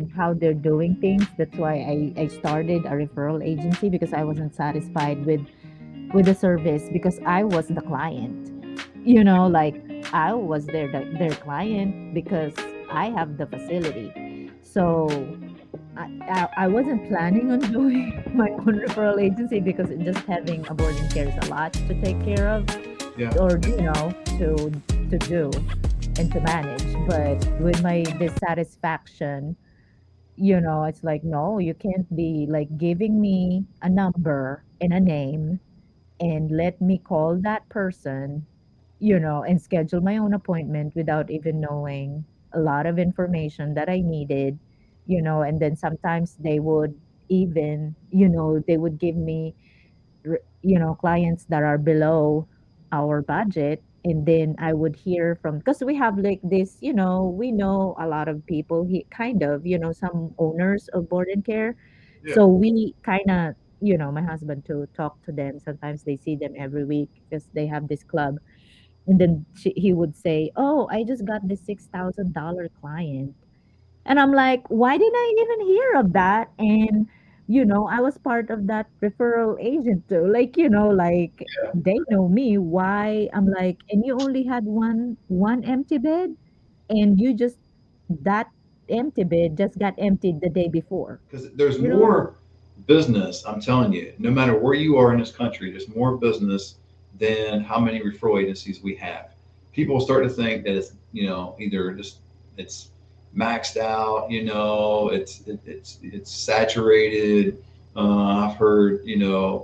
and how they're doing things. That's why I started a referral agency because I wasn't satisfied with the service because I was the client. Like I was their client because I have the facility. So I wasn't planning on doing my own referral agency because just having a boarding care is a lot to take care of Yeah. or to do and to manage. But with my dissatisfaction, it's like, no, you can't be like giving me a number and a name and let me call that person, and schedule my own appointment without even knowing a lot of information that I needed, and then sometimes they would even, they would give me clients that are below our budget. And then I would hear from, because we have like this, we know a lot of people, kind of, some owners of board and care. Yeah. So we kind of, my husband to talk to them. Sometimes they see them every week because they have this club. And then he would say, "Oh, I just got this $6,000 client." And I'm like, why didn't I even hear of that? And, I was part of that referral agent too. Like, like they know me. Why? I'm like, and you only had one empty bed and you just that empty bed just got emptied the day before. Because there's You know? more business, I'm telling you, no matter where you are in this country, there's more business than how many referral agencies we have. People start to think that it's, either just it's maxed out, it's saturated. I've heard,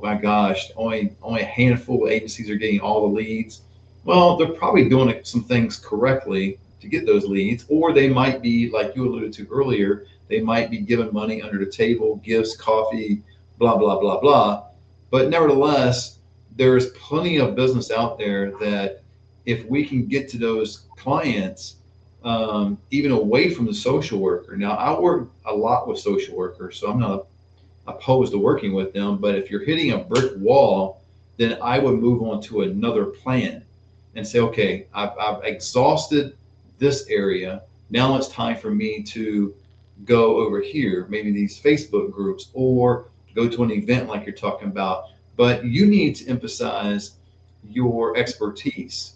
my gosh, only a handful of agencies are getting all the leads. Well, they're probably doing some things correctly to get those leads, or they might be, like you alluded to earlier, they might be giving money under the table, gifts, coffee, blah, blah, blah, blah. But nevertheless, there's plenty of business out there that if we can get to those clients, even away from the social worker. Now, I work a lot with social workers, so I'm not opposed to working with them. But if you're hitting a brick wall, then I would move on to another plan and say, okay, I've exhausted this area. Now it's time for me to go over here, maybe these Facebook groups, or go to an event like you're talking about. But you need to emphasize your expertise.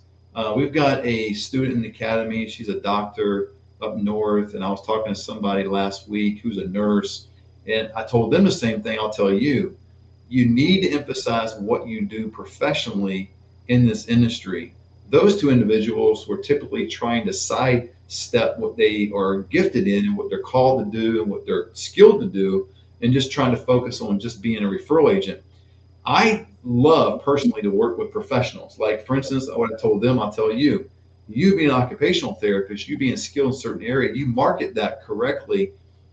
We've got a student in the academy. She's a doctor up north, and I was talking to somebody last week who's a nurse, and I told them the same thing I'll tell you. You need to emphasize what you do professionally in this industry. Those two individuals were typically trying to sidestep what they are gifted in and what they're called to do and what they're skilled to do, and just trying to focus on just being a referral agent. I love personally to work with professionals. Like, for instance, what I told them, I'll tell you, you being an occupational therapist, you being skilled in a certain area, you market that correctly,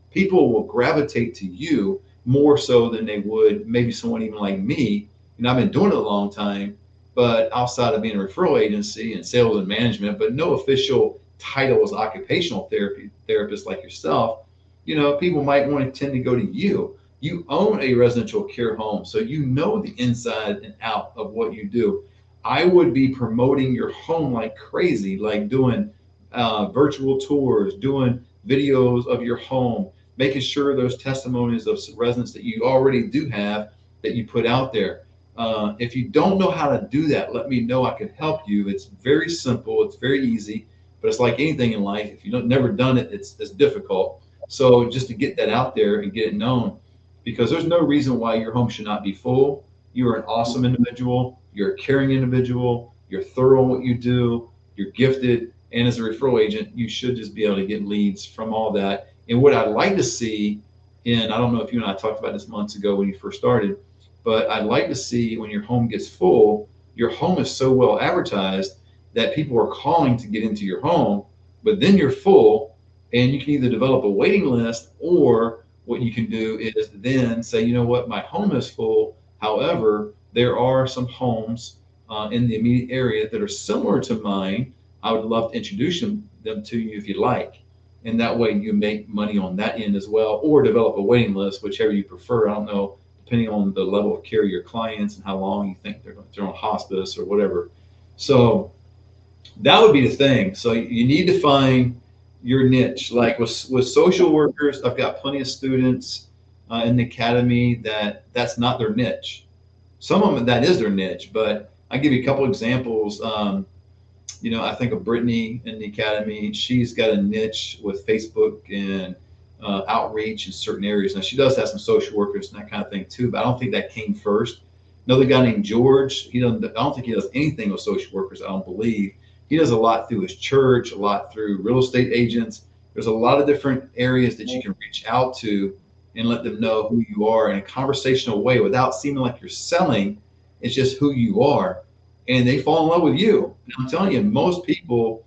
people will gravitate to you more so than they would maybe someone even like me. I've been doing it a long time, but outside of being a referral agency and sales and management, but no official title as occupational therapist like yourself, people might want to tend to go to you. You own a residential care home, so you know the inside and out of what you do. I would be promoting your home like crazy, like doing virtual tours, doing videos of your home, making sure those testimonies of residents that you already do have that you put out there. If you don't know how to do that, let me know. I can help you. It's very simple. It's very easy, but it's like anything in life. If you've never done it, it's difficult. So just to get that out there and get it known, because there's no reason why your home should not be full. You are an awesome individual. You're a caring individual. You're thorough in what you do. You're gifted. And as a referral agent, you should just be able to get leads from all that. And what I'd like to see, and I don't know if you and I talked about this months ago when you first started, but I'd like to see when your home gets full, your home is so well advertised that people are calling to get into your home, but then you're full, and you can either develop a waiting list, or what you can do is then say, you know what, my home is full. However, there are some homes in the immediate area that are similar to mine. I would love to introduce them to you if you like. And that way you make money on that end as well, or develop a waiting list, whichever you prefer. I don't know, depending on the level of care of your clients and how long you think they're on hospice or whatever. So that would be the thing. So you need to find your niche. Like with social workers, I've got plenty of students in the academy that's not their niche. Some of them that is their niche, but I give you a couple examples. I think of Brittany in the academy. She's got a niche with Facebook and outreach in certain areas. Now she does have some social workers and that kind of thing too, but I don't think that came first. Another guy named George. He doesn't. I don't think he does anything with social workers. I don't believe he does a lot through his church, a lot through real estate agents. There's a lot of different areas that you can reach out to and let them know who you are in a conversational way without seeming like you're selling. It's just who you are, and they fall in love with you. And I'm telling you, most people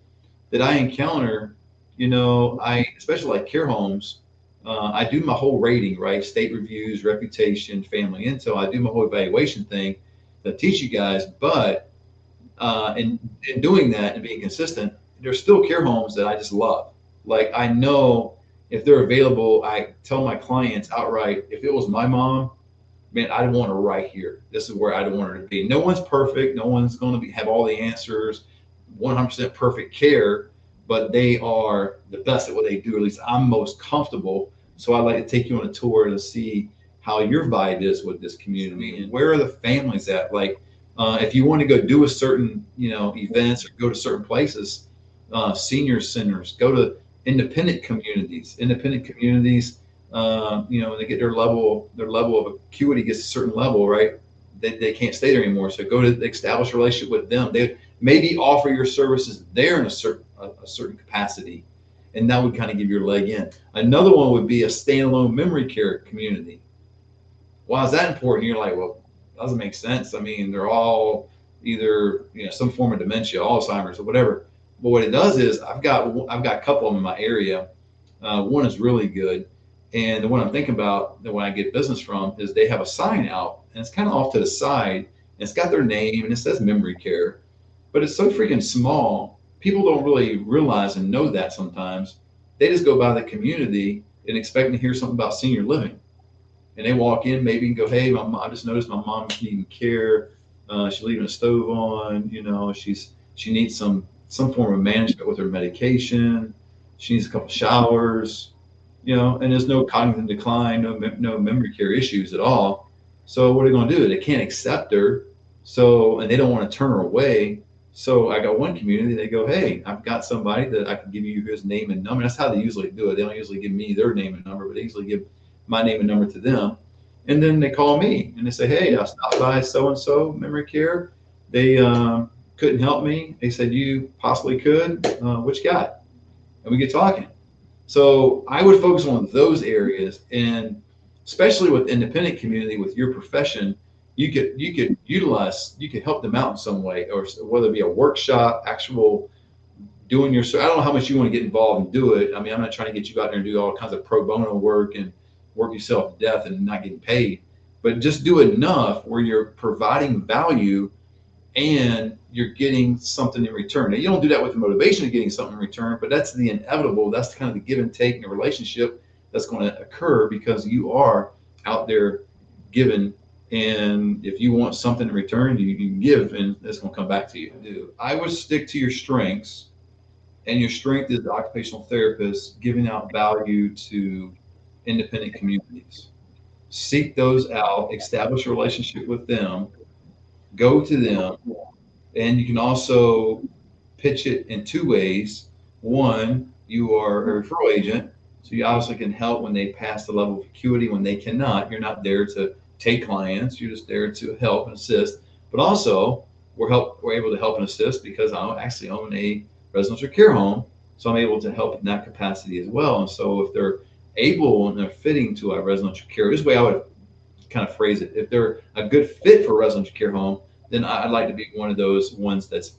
that I encounter, I especially like care homes. I do my whole rating, right? State reviews, reputation, family intel. I do my whole evaluation thing that teach you guys. But in doing that and being consistent, there's still care homes that I just love. Like I know if they're available, I tell my clients outright, if it was my mom, man, I'd want her right here. This is where I'd want her to be. No one's perfect. No one's going to have all the answers, 100% perfect care, but they are the best at what they do. At least I'm most comfortable. So I'd like to take you on a tour to see how your vibe is with this community and where are the families at. Like, if you want to go do a certain, events or go to certain places, senior centers, go to independent communities. Independent communities, when they get their level of acuity gets a certain level, right? They can't stay there anymore. So go to establish a relationship with them. They maybe offer your services there in a certain capacity, and that would kind of give your leg in. Another one would be a standalone memory care community. Why is that important? You're like, well, it doesn't make sense. I mean, they're all either some form of dementia, Alzheimer's, or whatever. But what it does is I've got a couple of them in my area. One is really good, and the one I'm thinking about that when I get business from is they have a sign out, and it's kind of off to the side, and it's got their name and it says memory care, but it's so freaking small. People don't really realize and know that sometimes. They just go by the community and expecting to hear something about senior living, and they walk in maybe and go, "Hey, I just noticed my mom's needing care. She's leaving a stove on. She needs some form of management with her medication. She needs a couple showers. And there's no cognitive decline, no memory care issues at all. So what are they going to do? They can't accept her. So and they don't want to turn her away. So I got one community. They go, "Hey, I've got somebody that I can give you his name and number." That's how they usually do it. They don't usually give me their name and number, but they usually give my name and number to them. And then they call me and they say, "Hey, I stopped by so and so memory care. They couldn't help me. They said you possibly could. What you got?" And we get talking. So I would focus on those areas, and especially with independent community, with your profession, you could help them out in some way, or whether it be a workshop, actual doing your. So I don't know how much you want to get involved and do it. I mean, I'm not trying to get you out there and do all kinds of pro bono work and work yourself to death and not getting paid, but just do enough where you're providing value and you're getting something in return. Now, you don't do that with the motivation of getting something in return, but that's the inevitable. That's kind of the give and take in a relationship that's going to occur because you are out there giving. And if you want something in return, you can give, and it's going to come back to you. I would stick to your strengths, and your strength is the occupational therapist giving out value to independent communities. Seek those out, establish a relationship with them, go to them, and you can also pitch it in two ways. One, you are a referral agent, so you obviously can help when they pass the level of acuity. When they cannot, you're not there to take clients. You're just there to help and assist. But also, we're able to help and assist because I actually own a residential care home, so I'm able to help in that capacity as well. And so, if they're able and they're fitting to a residential care, this way I would kind of phrase it. If they're a good fit for a residential care home, then I'd like to be one of those ones that's,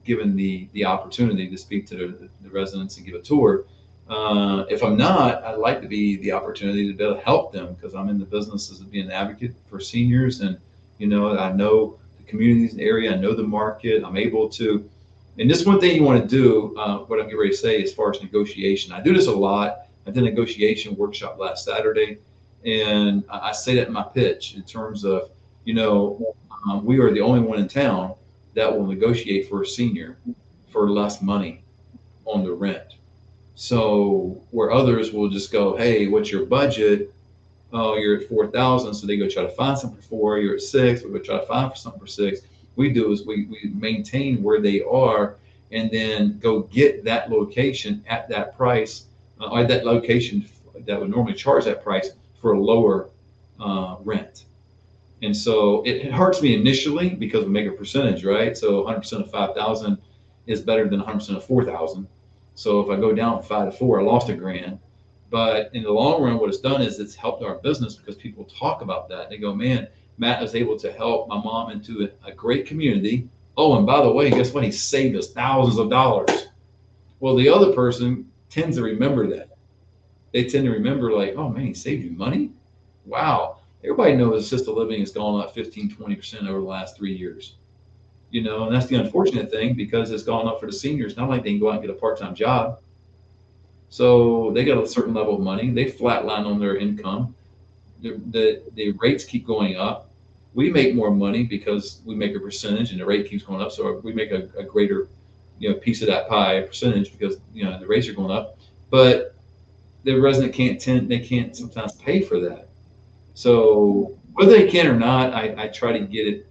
given the opportunity to speak to the residents and give a tour. If I'm not, I'd like to be the opportunity to be able to help them because I'm in the business as being an advocate for seniors, and I know the communities in the area, I know the market. I'm able to, and this one thing you want to do. What I'm getting ready to say as far as negotiation, I do this a lot. I did a negotiation workshop last Saturday, and I say that in my pitch in terms of, we are the only one in town that will negotiate for a senior for less money on the rent. So where others will just go, hey, what's your budget? Oh, you're at 4,000. So they go try to find something for four. You're at six. We go try to find for something for six. We do is we maintain where they are and then go get that location at that price, or that location that would normally charge that price for a lower rent. And so it hurts me initially because we make a percentage, right? So 100% of 5,000 is better than 100% of 4,000. So if I go down from 5 to 4, I lost a grand. But in the long run, what it's done is it's helped our business because people talk about that. They go, man, Matt was able to help my mom into a great community. Oh, and by the way, guess what? He saved us thousands of dollars. Well, the other person tends to remember that. They tend to remember, like, oh, man, he saved you money? Wow. Everybody knows assisted living has gone up 15, 20% over the last 3 years. And that's the unfortunate thing because it's gone up for the seniors. Not like they can go out and get a part-time job. So they got a certain level of money. They flatline on their income. The rates keep going up. We make more money because we make a percentage and the rate keeps going up. So we make a greater, piece of that pie percentage because, the rates are going up. But the resident they can't sometimes pay for that. So whether they can or not, I try to get it,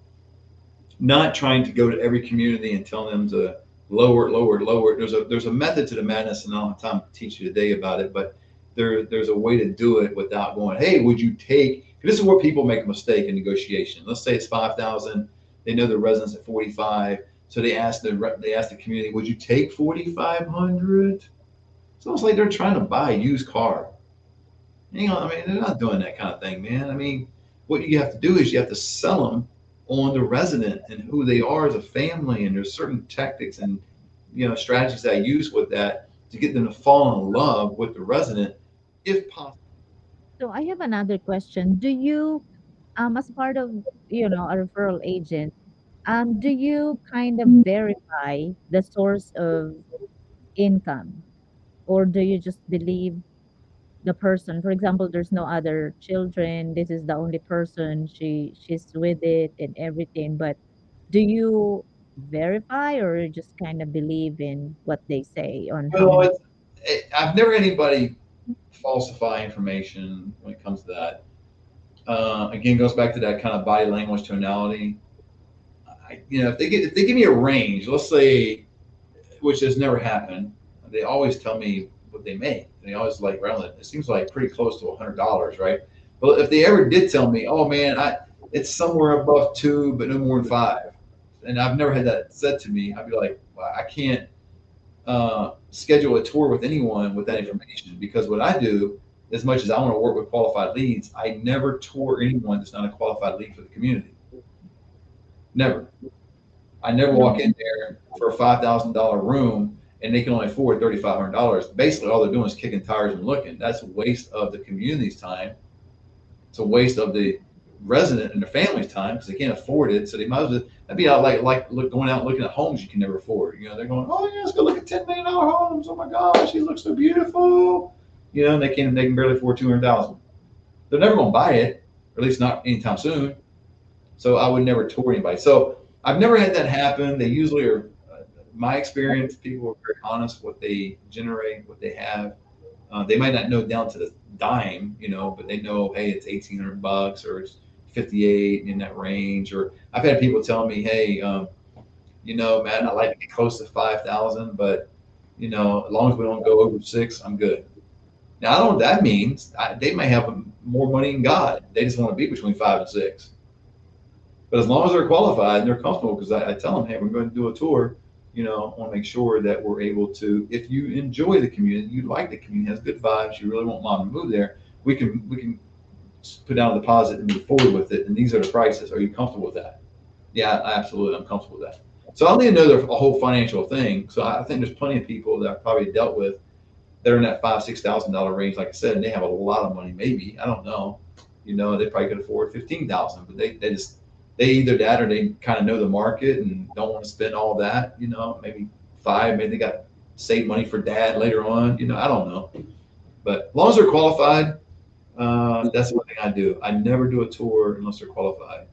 not trying to go to every community and tell them to lower it, lower it, lower it. There's a method to the madness, and I don't have time to teach you today about it, but there's a way to do it without going, hey, would you take? This is where people make a mistake in negotiation. Let's say it's 5,000. They know the residents at 45, so they ask the community, would you take 4,500? It's almost like they're trying to buy a used car. I mean, they're not doing that kind of thing, man. I mean, what you have to do is you have to sell them on the resident and who they are as a family, and there's certain tactics and strategies that I use with that to get them to fall in love with the resident, if possible. So I have another question. Do you, as part of, a referral agent, do you kind of verify the source of income, or do you just believe the person? For example, there's no other children. This is the only person. She's with it and everything. But do you verify, or you just kind of believe in what they say on how Well, many? I've never had anybody falsify information when it comes to that. Again, goes back to that kind of body language tonality. If they give me a range, let's say, which has never happened. They always tell me what they make. They always like around it. It seems like pretty close to $100, right? But if they ever did tell me, oh man, it's somewhere above two, but no more than five, and I've never had that said to me, I'd be like, well, I can't schedule a tour with anyone with that information because what I do, as much as I want to work with qualified leads, I never tour anyone that's not a qualified lead for the community. Never. I never walk in there for a $5,000 room and they can only afford $3,500. Basically, all they're doing is kicking tires and looking. That's a waste of the community's time. It's a waste of the resident and their family's time because they can't afford it. So they might as well. That'd be out going out and looking at homes you can never afford. They're going, oh yeah, let's go look at $10 million homes. Oh my gosh, he looks so beautiful. And they can barely afford 200,000. They're never going to buy it, or at least not anytime soon. So I would never tour anybody. So I've never had that happen. They usually are, my experience, people are very honest what they generate, what they have. They might not know down to the dime, but they know, hey, it's 1,800 bucks or it's 58 in that range. Or I've had people tell me, hey, Matt, I like to get close to 5,000, but as long as we don't go over six, I'm good. Now I don't know what that means. They may have more money than God. They just want to be between 5 and 6. But as long as they're qualified and they're comfortable, because I tell them, hey, we're going to do a tour. I want to make sure that we're able to. If you enjoy the community, you like the community, has good vibes, you really want mom to move there, we can put down a deposit and move forward with it. And these are the prices. Are you comfortable with that? Yeah, absolutely, I'm comfortable with that. So I don't need to know the whole financial thing. So I think there's plenty of people that I've probably dealt with that are in that $5,000-6,000 range, like I said, and they have a lot of money. Maybe I don't know. They probably could afford 15,000, but they either that or they kind of know the market and don't want to spend all that. Maybe five. Maybe they got save money for dad later on. I don't know. But as long as they're qualified, that's the one thing I do. I never do a tour unless they're qualified.